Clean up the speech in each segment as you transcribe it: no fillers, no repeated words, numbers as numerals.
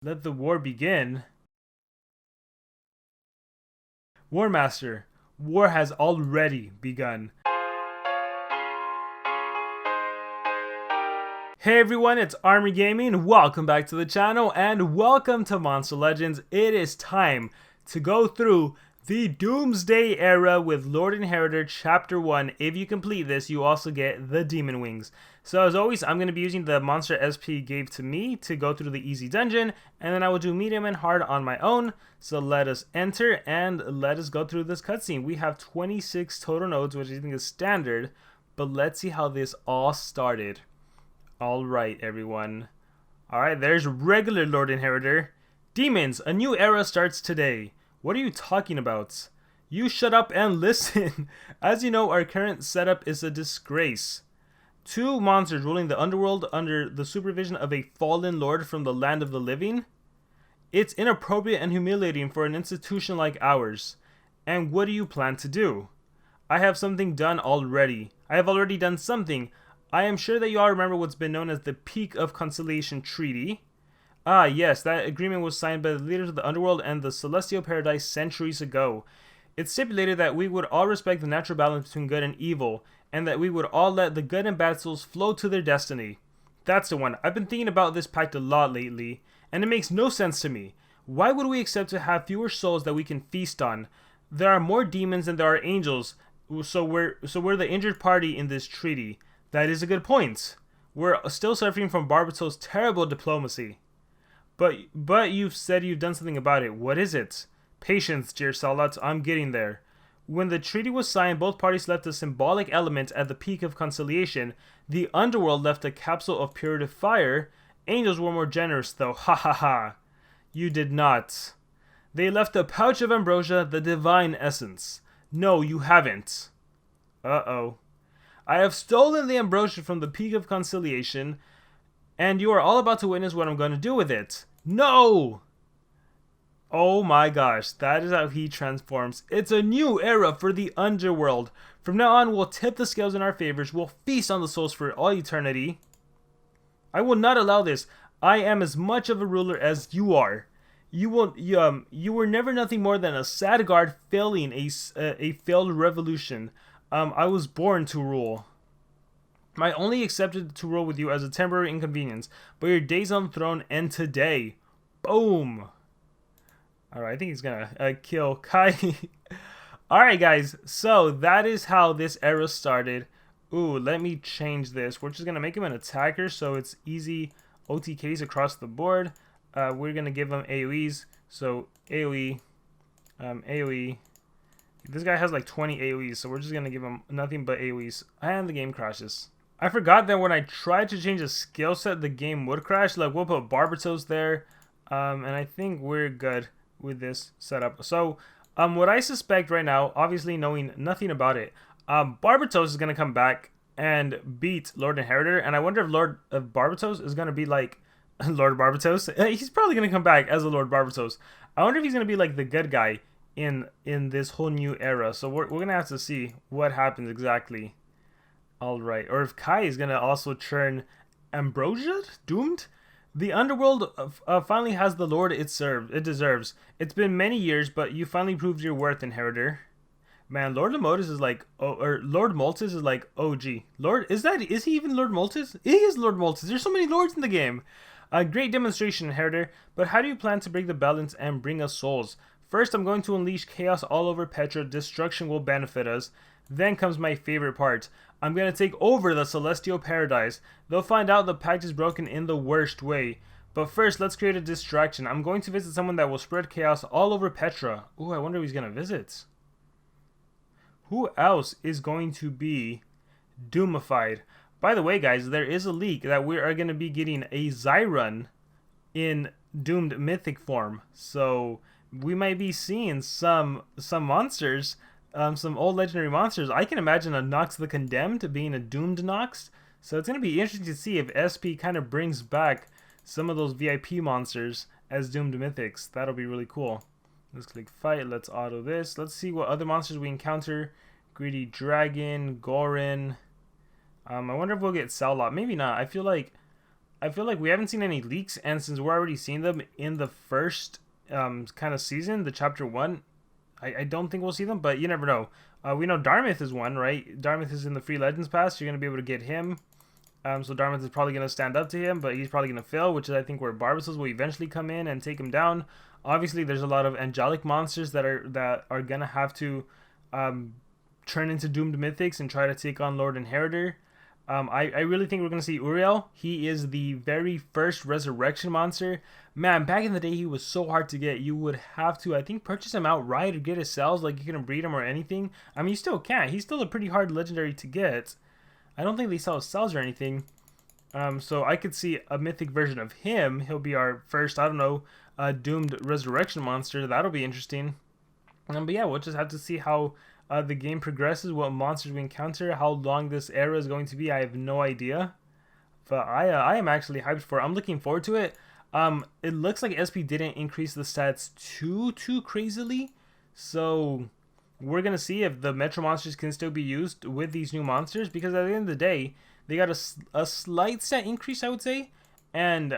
Let the war begin. War Master, war has already begun. Hey everyone, it's Army Gaming. Welcome back to the channel and welcome to Monster Legends. It is time to go through the Doomsday era with Lord Inheritor Chapter 1. If you complete this, you also get the Demon Wings. So as always, I'm going to be using the monster SP gave to me to go through the easy dungeon, and then I will do medium and hard on my own. So let us enter and let us go through this cutscene. We have 26 total nodes, which I think is standard, but let's see how this all started. Alright everyone. Alright, there's regular Lord Inheritor. Demons, a new era starts today. What are you talking about? You shut up and listen. As you know, our current setup is a disgrace. Two monsters ruling the underworld under the supervision of a fallen lord from the land of the living? It's inappropriate and humiliating for an institution like ours. And what do you plan to do? I have already done something. I am sure that you all remember what's been known as the Peak of Conciliation Treaty. Ah, yes, that agreement was signed by the leaders of the underworld and the celestial paradise centuries ago. It stipulated that we would all respect the natural balance between good and evil, and that we would all let the good and bad souls flow to their destiny. That's the one. I've been thinking about this pact a lot lately, and it makes no sense to me. Why would we accept to have fewer souls that we can feast on? There are more demons than there are angels, so we're the injured party in this treaty. That is a good point. We're still suffering from Barbatos' terrible diplomacy. But you've said you've done something about it. What is it? Patience, dear Salat, I'm getting there. When the treaty was signed, both parties left a symbolic element at the Peak of Conciliation. The underworld left a capsule of purity fire. Angels were more generous, though. Ha ha ha. You did not. They left a pouch of ambrosia, the divine essence. No, you haven't. Uh-oh. I have stolen the ambrosia from the Peak of Conciliation, and you are all about to witness what I'm going to do with it. No! Oh my gosh, that is how he transforms. It's a new era for the underworld. From now on, we'll tip the scales in our favors. We'll feast on the souls for all eternity. I will not allow this. I am as much of a ruler as you are. You were never nothing more than a sad guard failing a failed revolution. I was born to rule. I only accepted to rule with you as a temporary inconvenience, but your days on the throne end today. Boom. Alright, I think he's gonna kill Kai. Alright guys, so that is how this era started. Ooh, let me change this. We're just gonna make him an attacker so it's easy OTKs across the board. We're gonna give him AoEs, so AoE, AoE. This guy has like 20 AoEs, so we're just gonna give him nothing but AoEs. And the game crashes. I forgot that when I tried to change the skill set, the game would crash. Like, we'll put Barbatos there. And I think we're good with this setup. So, what I suspect right now, obviously knowing nothing about it, Barbatos is gonna come back and beat Lord Inheritor. And I wonder if Lord Barbatos is gonna be like Lord Barbatos. He's probably gonna come back as a Lord Barbatos. I wonder if he's gonna be like the good guy in this whole new era. So we're gonna have to see what happens exactly. Alright, or if Kai is gonna also turn ambrosia doomed. The underworld finally has the lord it deserves. It's been many years, but you finally proved your worth, Inheritor. Man, Lord Lamotis is like, or Lord Maltus is like OG. Is he even Lord Maltus? He is Lord Maltus. There's so many lords in the game. A great demonstration, Inheritor, but how do you plan to break the balance and bring us souls? First, I'm going to unleash chaos all over Petra. Destruction will benefit us. Then comes my favorite part. I'm going to take over the celestial paradise. They'll find out the pact is broken in the worst way. But first, let's create a distraction. I'm going to visit someone that will spread chaos all over Petra. Ooh, I wonder who he's going to visit. Who else is going to be doomified? By the way, guys, there is a leak that we are going to be getting a Zyron in doomed mythic form. So we might be seeing some monsters, some old legendary monsters. I can imagine a Nox the Condemned being a doomed Nox. So it's going to be interesting to see if SP kind of brings back some of those VIP monsters as doomed mythics. That'll be really cool. Let's click fight. Let's auto this. Let's see what other monsters we encounter. Greedy Dragon, Gorin. I wonder if we'll get Salot. Maybe not. I feel like I feel like we haven't seen any leaks, and since we're already seeing them in the first kind of season, the chapter 1, I don't think we'll see them, but you never know. We know Darmith is one, right? Darmith is in the Free Legends Pass. You're going to be able to get him. So Darmith is probably going to stand up to him, but he's probably going to fail, which is I think where Barbasils will eventually come in and take him down. Obviously, there's a lot of angelic monsters that are going to have to turn into doomed mythics and try to take on Lord Inheritor. I really think we're going to see Uriel. He is the very first resurrection monster. Man, back in the day, he was so hard to get. You would have to, I think, purchase him outright or get his cells. Like, you couldn't breed him or anything. I mean, you still can't. He's still a pretty hard legendary to get. I don't think they sell cells or anything. So I could see a mythic version of him. He'll be our first, I don't know, doomed resurrection monster. That'll be interesting. But yeah, we'll just have to see how the game progresses, what monsters we encounter, how long this era is going to be. I have no idea. But I am actually hyped for it. I'm looking forward to it. It looks like SP didn't increase the stats too crazily. So we're going to see if the Metro monsters can still be used with these new monsters. Because at the end of the day, they got a slight stat increase, I would say. And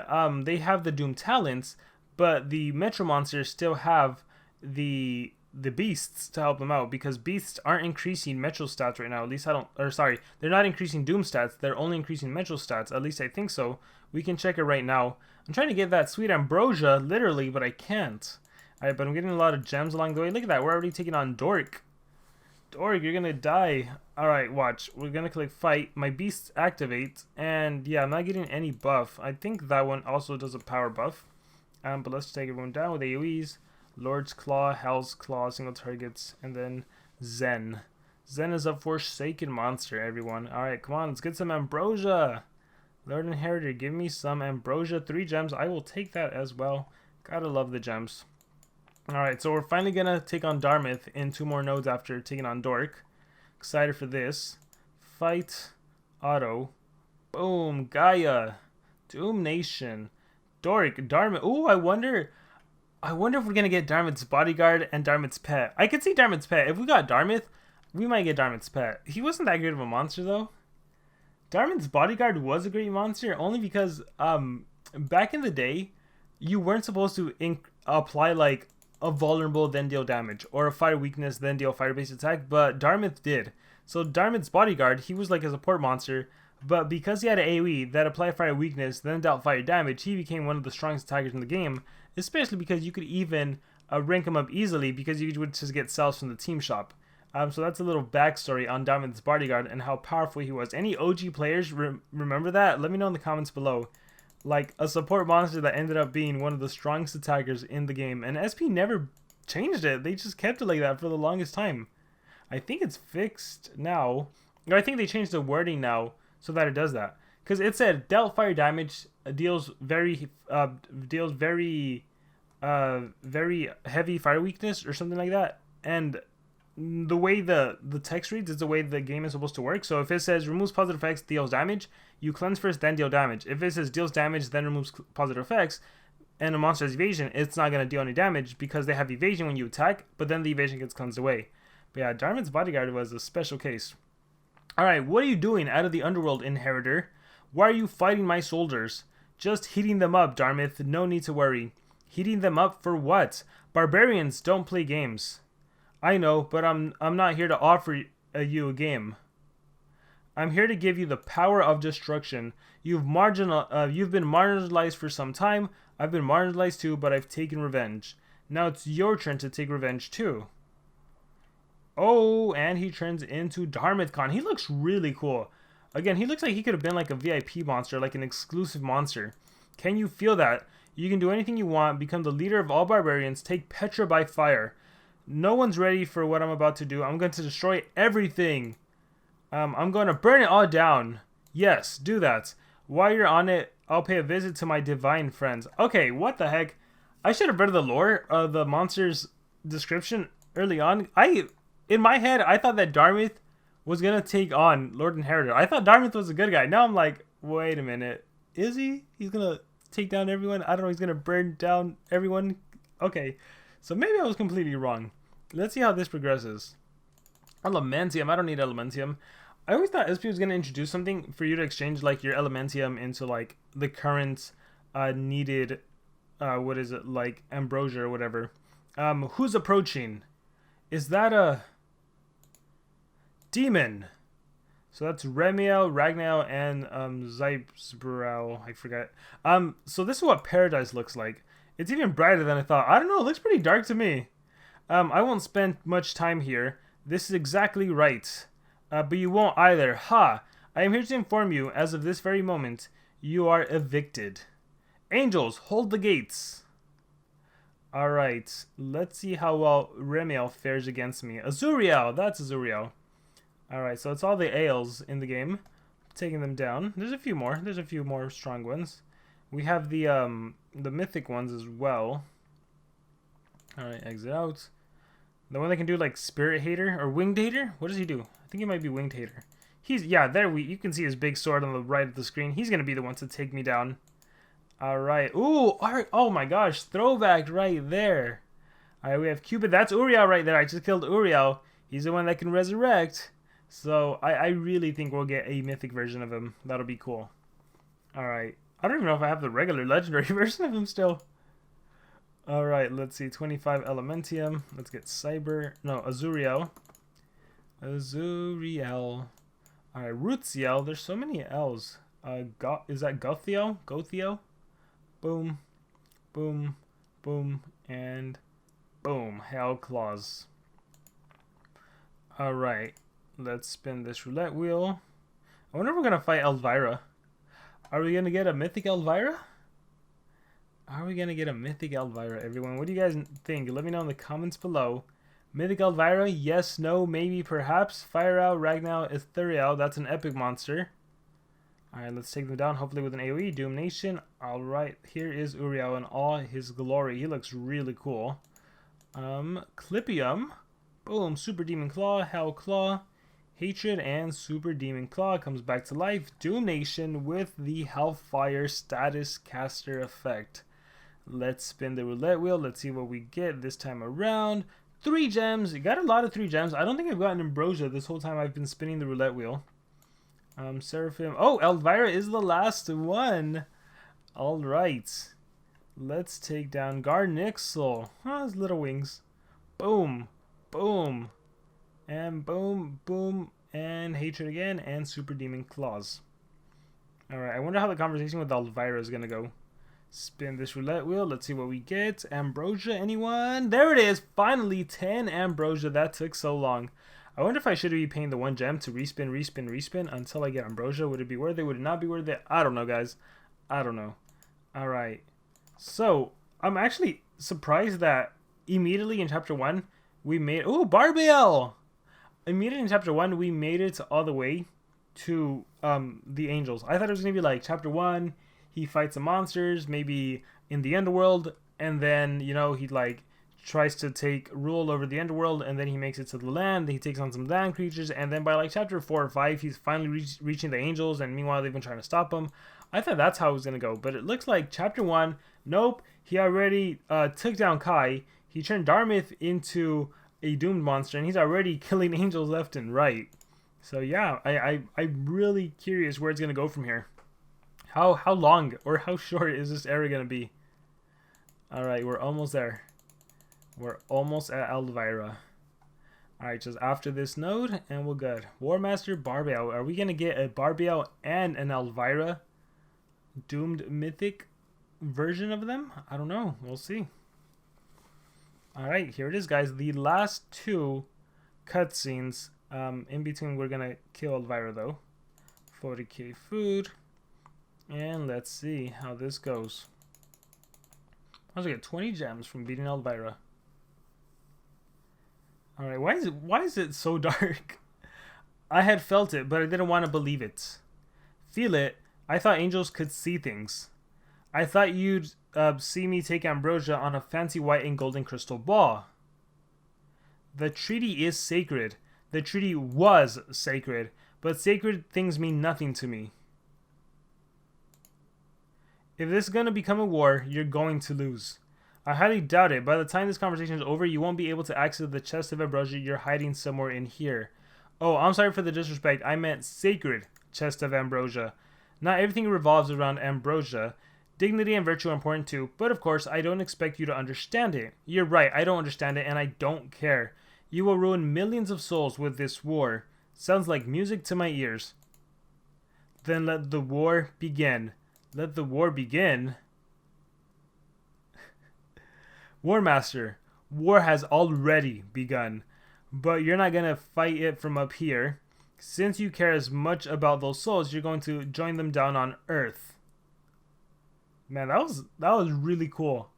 they have the Doom talents. But the Metro monsters still have the beasts to help them out, because beasts aren't increasing Metro stats right now. At least I don't, or sorry, they're not increasing Doom stats. They're only increasing Metro stats. At least I think so. We can check it right now. I'm trying to get that sweet ambrosia, literally, but I can't. Alright, but I'm getting a lot of gems along the way. Look at that. We're already taking on Dork. Dork, you're gonna die. Alright, watch. We're gonna click fight. My beasts activate. And yeah, I'm not getting any buff. I think that one also does a power buff. But let's take everyone down with AoEs. Lord's Claw, Hell's Claw, single targets, and then Zen. Zen is a Forsaken monster, everyone. Alright, come on, let's get some Ambrosia. Lord Inheritor, give me some Ambrosia. 3 gems, I will take that as well. Gotta love the gems. Alright, so we're finally gonna take on Darmith in 2 more nodes after taking on Dork. Excited for this. Fight. Auto. Boom. Gaia. Doom Nation. Dork. Darmith. Ooh, I wonder if we're going to get Darmith's bodyguard and Darmith's pet. I could see Darmith's pet. If we got Darmith, we might get Darmith's pet. He wasn't that great of a monster, though. Darmith's bodyguard was a great monster, only because back in the day, you weren't supposed to apply, like, a vulnerable, then deal damage, or a fire weakness, then deal fire-based attack, but Darmith did. So Darmith's bodyguard, he was like a support monster, but because he had an AoE that applied fire weakness, then dealt fire damage, he became one of the strongest attackers in the game, especially because you could even rank him up easily because you would just get cells from the team shop. So that's a little backstory on Darmith's bodyguard and how powerful he was. Any OG players remember that? Let me know in the comments below. Like, a support monster that ended up being one of the strongest attackers in the game. And SP never changed it. They just kept it like that for the longest time. I think it's fixed now. Or I think they changed the wording now so that it does that. Because it said dealt fire damage, deals very heavy fire weakness or something like that. And the way the text reads is the way the game is supposed to work. So if it says removes positive effects, deals damage, you cleanse first, then deal damage. If it says deals damage, then removes positive effects, and a monster has evasion, it's not going to deal any damage because they have evasion when you attack, but then the evasion gets cleansed away. But yeah, Darmith's bodyguard was a special case. Alright, what are you doing out of the underworld, Inheritor? Why are you fighting my soldiers? Just heating them up, Darmith. No need to worry. Heating them up for what? Barbarians don't play games. I know, but I'm not here to offer you a game. I'm here to give you the power of destruction. You've been marginalized for some time. I've been marginalized too, but I've taken revenge. Now it's your turn to take revenge too. Oh, and he turns into Darmith. He looks really cool. Again, he looks like he could have been like a VIP monster, like an exclusive monster. Can you feel that? You can do anything you want, become the leader of all barbarians, take Petra by fire. No one's ready for what I'm about to do. I'm going to destroy everything. I'm going to burn it all down. Yes, do that. While you're on it, I'll pay a visit to my divine friends. Okay, what the heck? I should have read the lore of the monster's description early on. In my head, I thought that Darmith was going to take on Lord Inheritor. I thought Darmith was a good guy. Now I'm like, wait a minute. Is he? He's going to take down everyone? I don't know. He's going to burn down everyone? Okay. So maybe I was completely wrong. Let's see how this progresses. Elementium. I don't need Elementium. I always thought SP was going to introduce something for you to exchange like your Elementium into like the current needed, what is it, like ambrosia or whatever. Who's approaching? Is that a demon? So that's Remiel, Ragnael, and Zypsbrow. I forgot. So this is what paradise looks like. It's even brighter than I thought. I don't know, it looks pretty dark to me. I won't spend much time here. This is exactly right. But you won't either. Ha! I am here to inform you, as of this very moment, you are evicted. Angels, hold the gates. Alright, let's see how well Remiel fares against me. Azuriel, that's Azuriel. Alright, so it's all the ales in the game. Taking them down. There's a few more. There's a few more strong ones. We have the mythic ones as well. Alright, exit out. The one that can do like Spirit Hater or Winged Hater? What does he do? I think he might be Winged Hater. He's, yeah, there you can see his big sword on the right of the screen. He's going to be the one to take me down. Alright. Ooh, oh my gosh. Throwback right there. Alright, we have Cupid. That's Uriel right there. I just killed Uriel. He's the one that can resurrect. So, I really think we'll get a mythic version of him. That'll be cool. Alright. I don't even know if I have the regular legendary version of him still. Alright, let's see. 25 Elementium. Let's get Azuriel. Azuriel. Alright, Rootsiel. There's so many L's. Is that Gothiel? Gothiel? Boom. Boom. Boom. And boom. Hell Claws. Alright. Let's spin this roulette wheel. I wonder if we're going to fight Elvira. Are we going to get a mythic Elvira? Are we going to get a mythic Elvira, everyone? What do you guys think? Let me know in the comments below. Mythic Elvira? Yes, no, maybe, perhaps. Fire out, Ragnael, Ithuriel. That's an epic monster. Alright, let's take them down, hopefully with an AoE. Doom Nation. Alright, here is Uriel in all his glory. He looks really cool. Clippium. Boom, Super Demon Claw, Hell Claw. Hatred and Super Demon Claw comes back to life. Doom Nation with the Hellfire Status Caster effect. Let's spin the roulette wheel. Let's see what we get this time around. 3 gems. You got a lot of 3 gems. I don't think I've gotten Ambrosia this whole time I've been spinning the roulette wheel. Seraphim. Oh, Elvira is the last one. Alright. Let's take down Garnixel. Oh, his little wings. Boom. Boom. And boom, boom, and Hatred again, and Super Demon Claws. Alright, I wonder how the conversation with Elvira is going to go. Spin this roulette wheel. Let's see what we get. Ambrosia, anyone? There it is. Finally, 10 Ambrosia. That took so long. I wonder if I should be paying the 1 gem to respin until I get Ambrosia. Would it be worth it? Would it not be worth it? I don't know, guys. I don't know. Alright. So, I'm actually surprised that immediately in Chapter 1, we made... Ooh, Barbiel! Immediately in Chapter 1, we made it all the way to the Angels. I thought it was going to be like Chapter 1, he fights the monsters, maybe in the Underworld, and then, you know, he like tries to take rule over the Underworld, and then he makes it to the land, then he takes on some land creatures, and then by like Chapter 4 or 5, he's finally reaching the Angels, and meanwhile they've been trying to stop him. I thought that's how it was going to go, but it looks like Chapter 1, nope, he already took down Kai, he turned Darmith into a doomed monster, and he's already killing angels left and right. So yeah, I'm really curious where it's gonna go from here. How long or how short is this era gonna be? Alright, we're almost there. We're almost at Elvira. Alright, just after this node, and we're good. Warmaster Barbiel. Are we gonna get a Barbiel and an Elvira doomed mythic version of them? I don't know. We'll see. Alright, here it is, guys. The last 2 cutscenes. In between, we're going to kill Elvira, though. 40k food. And let's see how this goes. I was going to get 20 gems from beating Elvira. Alright, why is it so dark? I had felt it, but I didn't want to believe it. Feel it? I thought angels could see things. I thought you'd see me take Ambrosia on a fancy white and golden crystal ball. The treaty is sacred. The treaty was sacred, but sacred things mean nothing to me. If this is going to become a war, you're going to lose. I highly doubt it. By the time this conversation is over, you won't be able to access the chest of Ambrosia you're hiding somewhere in here. Oh, I'm sorry for the disrespect. I meant sacred chest of Ambrosia. Not everything revolves around ambrosia. Dignity and virtue are important too, but of course, I don't expect you to understand it. You're right, I don't understand it, and I don't care. You will ruin millions of souls with this war. Sounds like music to my ears. Then let the war begin. Let the war begin? War Master, war has already begun. But you're not gonna fight it from up here. Since you care as much about those souls, you're going to join them down on Earth. Man, that was really cool.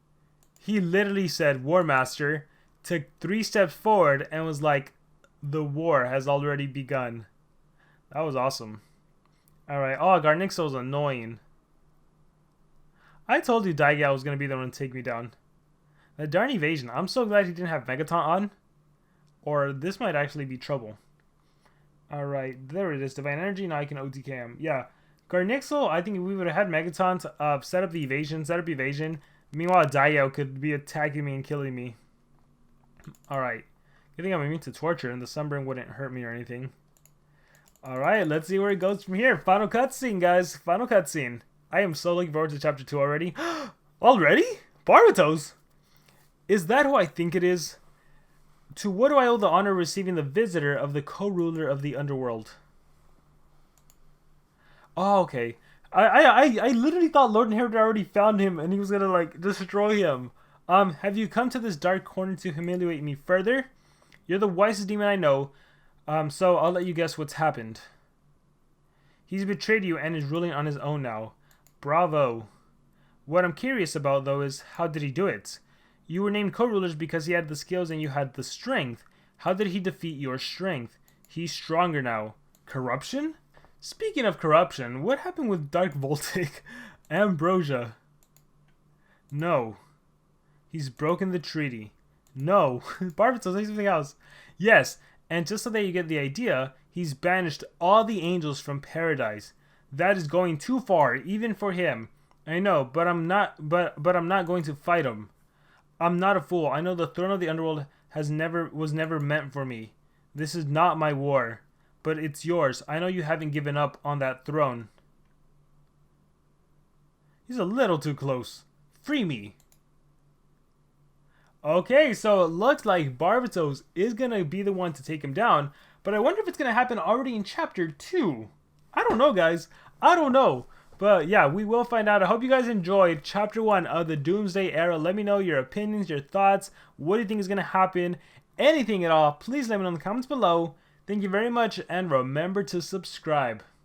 He literally said, War Master, took 3 steps forward and was like, the war has already begun. That was awesome. Alright, oh, Garnixo's annoying. I told you Daigal was going to be the one to take me down. The darn evasion. I'm so glad he didn't have Megaton on. Or this might actually be trouble. Alright, there it is. Divine Energy, now I can OTK him. Yeah. Garnixel, I think if we would have had Megaton to set up evasion. Meanwhile, Daigal could be attacking me and killing me. Alright. Good thing I'm immune to torture and the sunburn wouldn't hurt me or anything. Alright, let's see where it goes from here. Final cutscene, guys. Final cutscene. I am so looking forward to chapter 2 already. Already? Barbatos? Is that who I think it is? To what do I owe the honor of receiving the visitor of the co-ruler of the underworld? Oh, okay. I literally thought Lord Inheritor already found him and he was gonna, like, destroy him. Have you come to this dark corner to humiliate me further? You're the wisest demon I know, so I'll let you guess what's happened. He's betrayed you and is ruling on his own now. Bravo. What I'm curious about, though, is how did he do it? You were named co-rulers because he had the skills and you had the strength. How did he defeat your strength? He's stronger now. Corruption? Speaking of corruption, what happened with Dark Voltic? Ambrosia? No. He's broken the treaty. No. Barbatos, say something else. Yes, and just so that you get the idea, he's banished all the angels from paradise. That is going too far, even for him. I know, but I'm not going to fight him. I'm not a fool. I know the throne of the underworld was never meant for me. This is not my war, but it's yours. I know you haven't given up on that throne. He's a little too close. Free me. Okay, so it looks like Barbatos is going to be the one to take him down, but I wonder if it's going to happen already in chapter 2. I don't know, guys. I don't know. But yeah, we will find out. I hope you guys enjoyed chapter 1 of the Doomsday Era. Let me know your opinions, your thoughts. What do you think is going to happen? Anything at all, please let me know in the comments below. Thank you very much, and remember to subscribe.